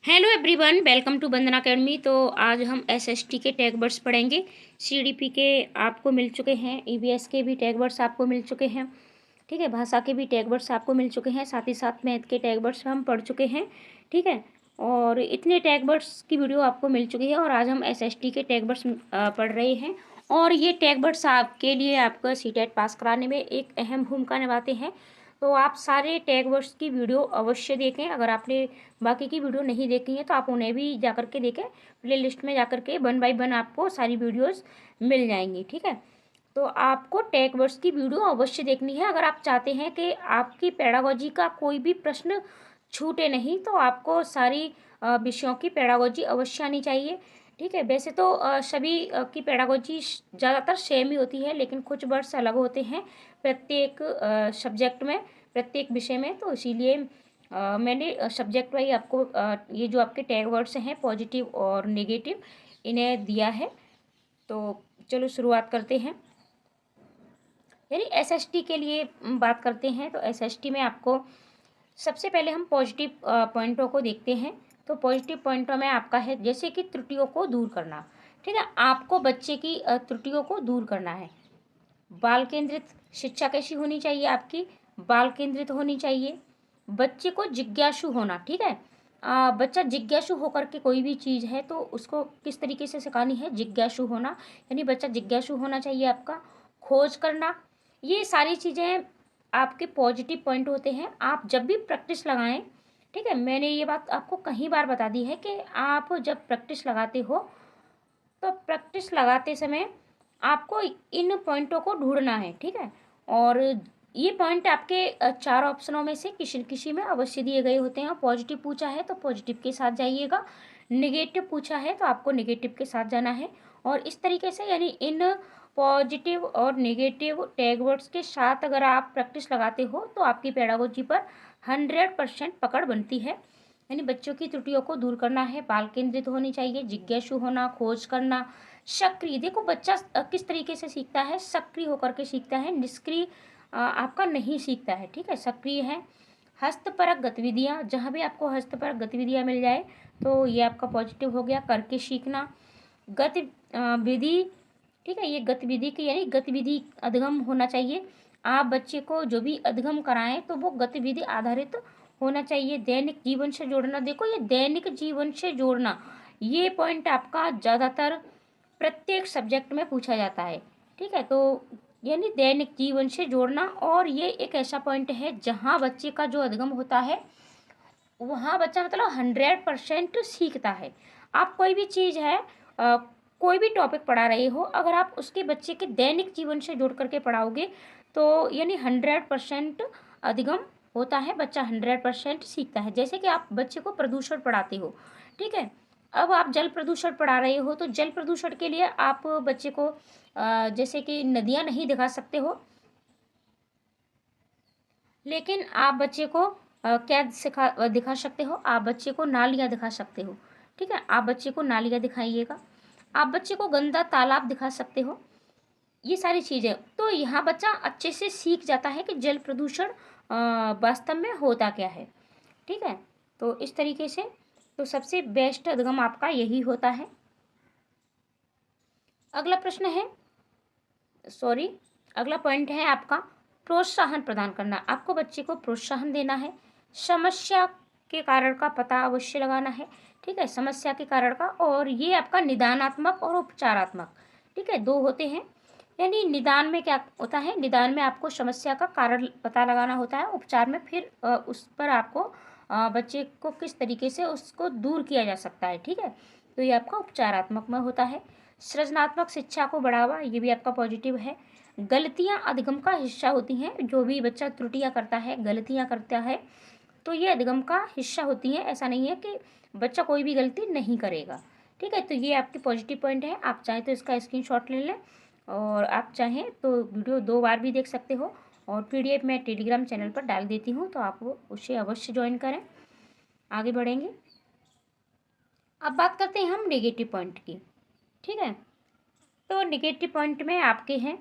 Hello everyone, welcome to Vandana academy. तो आज हम एसएसटी के टैग वर्ड्स पढ़ेंगे। सीडीपी के आपको मिल चुके हैं, ईवीएस के भी टैग वर्ड्स आपको मिल चुके हैं, ठीक है। भाषा के भी टैग वर्ड्स आपको मिल चुके हैं, साथ ही साथ मैथ के टैग वर्ड्स हम पढ़ चुके हैं, ठीक है। और इतने टैग वर्ड्स की वीडियो आपको मिल चुकी है और आज हम एसएसटी के टैग वर्ड्स पढ़ रहे हैं। और ये टैग वर्ड्स आपके लिए आपका सीटेट पास कराने में एक अहम भूमिका निभाते हैं। तो आप सारे टैग वर्ड्स की वीडियो अवश्य देखें। अगर आपने बाकी की वीडियो नहीं देखी है तो आप उन्हें भी जा कर के देखें। प्ले लिस्ट में जा कर के 1 बाय 1 आपको सारी वीडियोस मिल जाएंगी, ठीक है। तो आपको टैग वर्ड्स की वीडियो अवश्य देखनी है अगर आप चाहते हैं कि आपकी पेडागोजी का कोई भी प्रश्न छूटे नहीं। तो आपको सारी विषयों की पेडागोजी अवश्य आनी चाहिए, ठीक है। वैसे तो सभी की पेडागोजी ज़्यादातर सेम ही होती है, लेकिन कुछ वर्ड्स अलग होते हैं प्रत्येक सब्जेक्ट में, प्रत्येक विषय में। तो इसीलिए मैंने सब्जेक्ट वाइज आपको ये जो आपके टैग वर्ड्स हैं पॉजिटिव और नेगेटिव, इन्हें दिया है। तो चलो शुरुआत करते हैं। यानी एसएसटी के लिए बात करते हैं। तो एसएसटी में आपको सबसे पहले हम पॉजिटिव पॉइंटों को देखते हैं। तो पॉजिटिव पॉइंटों में आपका है जैसे कि त्रुटियों को दूर करना, ठीक है। आपको बच्चे की त्रुटियों को दूर करना है। बाल केंद्रित शिक्षा कैसी होनी चाहिए आपकी? बाल केंद्रित होनी चाहिए। बच्चे को जिज्ञासु होना, ठीक है। बच्चा जिज्ञासु होकर के कोई भी चीज़ है तो उसको किस तरीके से सिखानी है? जिज्ञासु होना, यानी बच्चा जिज्ञासु होना चाहिए आपका। खोज करना, ये सारी चीज़ें आपके पॉजिटिव पॉइंट होते हैं। आप जब भी प्रैक्टिस लगाएं, ठीक है, मैंने ये बात आपको कई बार बता दी है कि आप जब प्रैक्टिस लगाते हो तो प्रैक्टिस लगाते समय आपको इन पॉइंटों को ढूंढना है, ठीक है। और ये पॉइंट आपके 4 ऑप्शनों में से किसी किसी में अवश्य दिए गए होते हैं। पॉजिटिव पूछा है तो पॉजिटिव के साथ जाइएगा, नेगेटिव पूछा है तो आपको नेगेटिव के साथ जाना है। और इस तरीके से यानी इन पॉजिटिव और नेगेटिव टैग वर्ड्स के साथ अगर आप प्रैक्टिस लगाते हो तो आपकी पेडागोजी पर 100% पकड़ बनती है। यानी बच्चों की त्रुटियों को दूर करना है, बाल केंद्रित होनी चाहिए, जिज्ञासु होना, खोज करना, सक्रिय। देखो बच्चा किस तरीके से सीखता है, सक्रिय होकर के सीखता है, निष्क्रिय आपका नहीं सीखता है, ठीक है, सक्रिय है। हस्तपरक गतिविधियाँ, जहाँ भी आपको हस्तपरक गतिविधियाँ मिल जाए तो ये आपका पॉजिटिव हो गया। करके सीखना, गतिविधि, ठीक है, ये गतिविधि की यानी गतिविधि अधिगम होना चाहिए। आप बच्चे को जो भी अधिगम कराएं तो वो गतिविधि आधारित होना चाहिए। दैनिक जीवन से जोड़ना, देखो ये दैनिक जीवन से जोड़ना, ये पॉइंट आपका ज़्यादातर प्रत्येक सब्जेक्ट में पूछा जाता है, ठीक है। तो यानी दैनिक जीवन से जोड़ना, और ये एक ऐसा पॉइंट है जहाँ बच्चे का जो अधिगम होता है वहाँ बच्चा मतलब 100% सीखता है। आप कोई भी चीज़ है, कोई भी टॉपिक पढ़ा रहे हो, अगर आप उसके बच्चे के दैनिक जीवन से जोड़ करके पढ़ाओगे तो यानी 100% अधिगम होता है, बच्चा 100% सीखता है। जैसे कि आप बच्चे को प्रदूषण पढ़ाते हो, ठीक है। अब आप जल प्रदूषण पढ़ा रहे हो तो जल प्रदूषण के लिए आप बच्चे को जैसे कि नदियाँ नहीं दिखा सकते हो, लेकिन आप बच्चे को क्या दिखा सकते हो? आप बच्चे को नालियाँ दिखा सकते हो, ठीक है। आप बच्चे को नालियाँ दिखाइएगा, आप बच्चे को गंदा तालाब दिखा सकते हो, ये सारी चीज़ें। तो यहाँ बच्चा अच्छे से सीख जाता है कि जल प्रदूषण वास्तव में होता क्या है, ठीक है। तो इस तरीके से तो सबसे बेस्ट अधिगम आपका यही होता है। अगला प्रश्न है, सॉरी, अगला पॉइंट है आपका प्रोत्साहन प्रदान करना। आपको बच्चे को प्रोत्साहन देना है। समस्या के कारण का पता अवश्य लगाना है, ठीक है, समस्या के कारण का। और ये आपका निदानात्मक और उपचारात्मक, ठीक है, दो होते हैं। यानी निदान में क्या होता है? निदान में आपको समस्या का कारण पता लगाना होता है, उपचार में फिर उस पर आपको बच्चे को किस तरीके से उसको दूर किया जा सकता है, ठीक है। तो ये आपका उपचारात्मक में होता है। सृजनात्मक शिक्षा को बढ़ावा, ये भी आपका पॉजिटिव है। गलतियां अधिगम का हिस्सा होती हैं, जो भी बच्चा त्रुटियां करता है, गलतियां करता है, तो ये अधिगम का हिस्सा होती हैं। ऐसा नहीं है कि बच्चा कोई भी गलती नहीं करेगा, ठीक है। तो ये आपके पॉजिटिव पॉइंट है। आप चाहें तो इसका स्क्रीनशॉट ले लें, और आप चाहें तो वीडियो 2 बार भी देख सकते हो। और पीडीएफ मैं टेलीग्राम चैनल पर डाल देती हूँ, तो आप वो उसे अवश्य ज्वाइन करें। आगे बढ़ेंगे, अब बात करते हैं हम नेगेटिव पॉइंट की, ठीक है। तो नेगेटिव पॉइंट में आपके हैं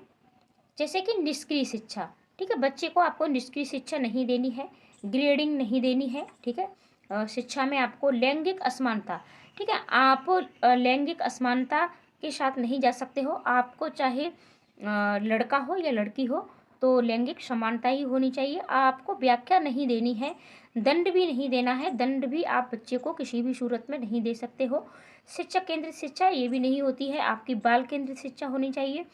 जैसे कि निष्क्रिय शिक्षा, ठीक है। बच्चे को आपको निष्क्रिय शिक्षा नहीं देनी है, ग्रेडिंग नहीं देनी है, ठीक है। शिक्षा में आपको लैंगिक असमानता, ठीक है, आप लैंगिक असमानता के साथ नहीं जा सकते हो। आपको चाहे लड़का हो या लड़की हो, तो लैंगिक समानता ही होनी चाहिए। आपको व्याख्या नहीं देनी है, दंड भी नहीं देना है। दंड भी आप बच्चे को किसी भी सूरत में नहीं दे सकते हो। शिक्षक केंद्रित शिक्षा ये भी नहीं होती है, आपकी बाल केंद्रित शिक्षा होनी चाहिए।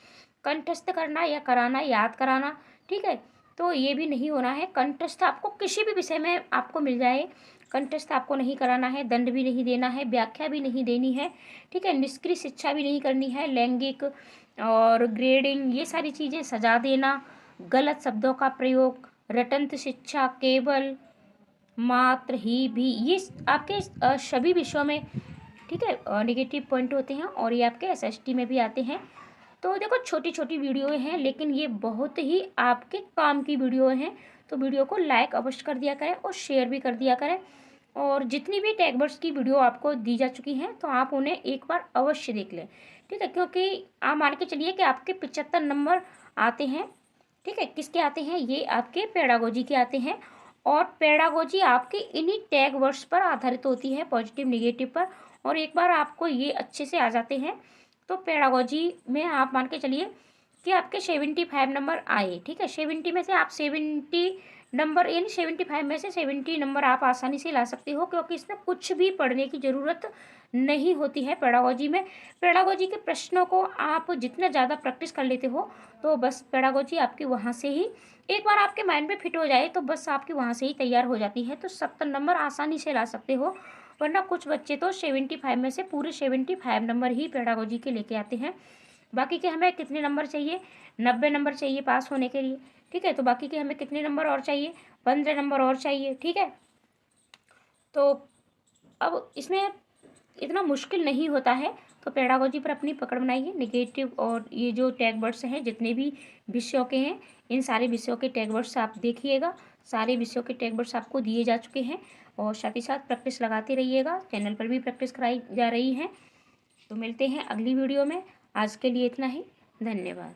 कंठस्थ करना या कराना, याद कराना, ठीक है, तो ये भी नहीं होना है। कंठस्थ आपको किसी भी विषय में आपको मिल जाए, कंठस्थ आपको नहीं कराना है, दंड भी नहीं देना है, व्याख्या भी नहीं देनी है, ठीक है। निष्क्रिय शिक्षा भी नहीं करनी है। लैंगिक और ग्रेडिंग, ये सारी चीज़ें, सजा देना, गलत शब्दों का प्रयोग, रटंत शिक्षा, केवल, मात्र, ही, भी, ये आपके सभी विषयों में, ठीक है, नेगेटिव पॉइंट होते हैं और ये आपके एसएसटी में भी आते हैं। तो देखो छोटी छोटी वीडियो हैं, लेकिन ये बहुत ही आपके काम की वीडियो हैं। तो वीडियो को लाइक अवश्य कर दिया करें और शेयर भी कर दिया करें। और जितनी भी टैगवर्ड्स की वीडियो आपको दी जा चुकी हैं, तो आप उन्हें एक बार अवश्य देख लें, ठीक है, क्योंकि आप मान के चलिए कि आपके 75 नंबर आते हैं, ठीक है। किसके आते हैं? ये आपके पेडागोजी के आते हैं। और पेडागोजी आपकी इन्हीं टैग वर्ड्स पर आधारित होती है, पॉजिटिव नेगेटिव पर। और एक बार आपको ये अच्छे से आ जाते हैं, तो पेडागोजी में आप मान के चलिए कि आपके 75 नंबर आए, ठीक है। 70 में से आप 70 नंबर, यानी 75 में से 70 नंबर आप आसानी से ला सकते हो, क्योंकि इसमें कुछ भी पढ़ने की ज़रूरत नहीं होती है पेडागोजी में। पेडागोजी के प्रश्नों को आप जितना ज़्यादा प्रैक्टिस कर लेते हो, तो बस पेडागोजी आपकी वहाँ से ही एक बार आपके माइंड में फिट हो जाए, तो बस आपकी वहाँ से ही तैयार हो जाती है। तो 70 नंबर आसानी से ला सकते हो। वरना कुछ बच्चे तो 75 में से पूरे 75 नंबर ही पेडागोजी के लेके आते हैं। बाकी के हमें कितने नंबर चाहिए? 90 नंबर चाहिए पास होने के लिए, ठीक है। तो बाकी के हमें कितने नंबर और चाहिए? 15 नंबर और चाहिए, ठीक है। तो अब इसमें इतना मुश्किल नहीं होता है। तो पेडागोजी पर अपनी पकड़ बनाइए। नेगेटिव और ये जो टैग वर्ड्स हैं, जितने भी विषयों के हैं, इन सारे विषयों के टैग वर्ड्स आप देखिएगा। सारे विषयों के टैग वर्ड्स आपको दिए जा चुके हैं, और साथ ही साथ प्रैक्टिस लगाते रहिएगा। चैनल पर भी प्रैक्टिस कराई जा रही है। तो मिलते हैं अगली वीडियो में। आज के लिए इतना ही। धन्यवाद।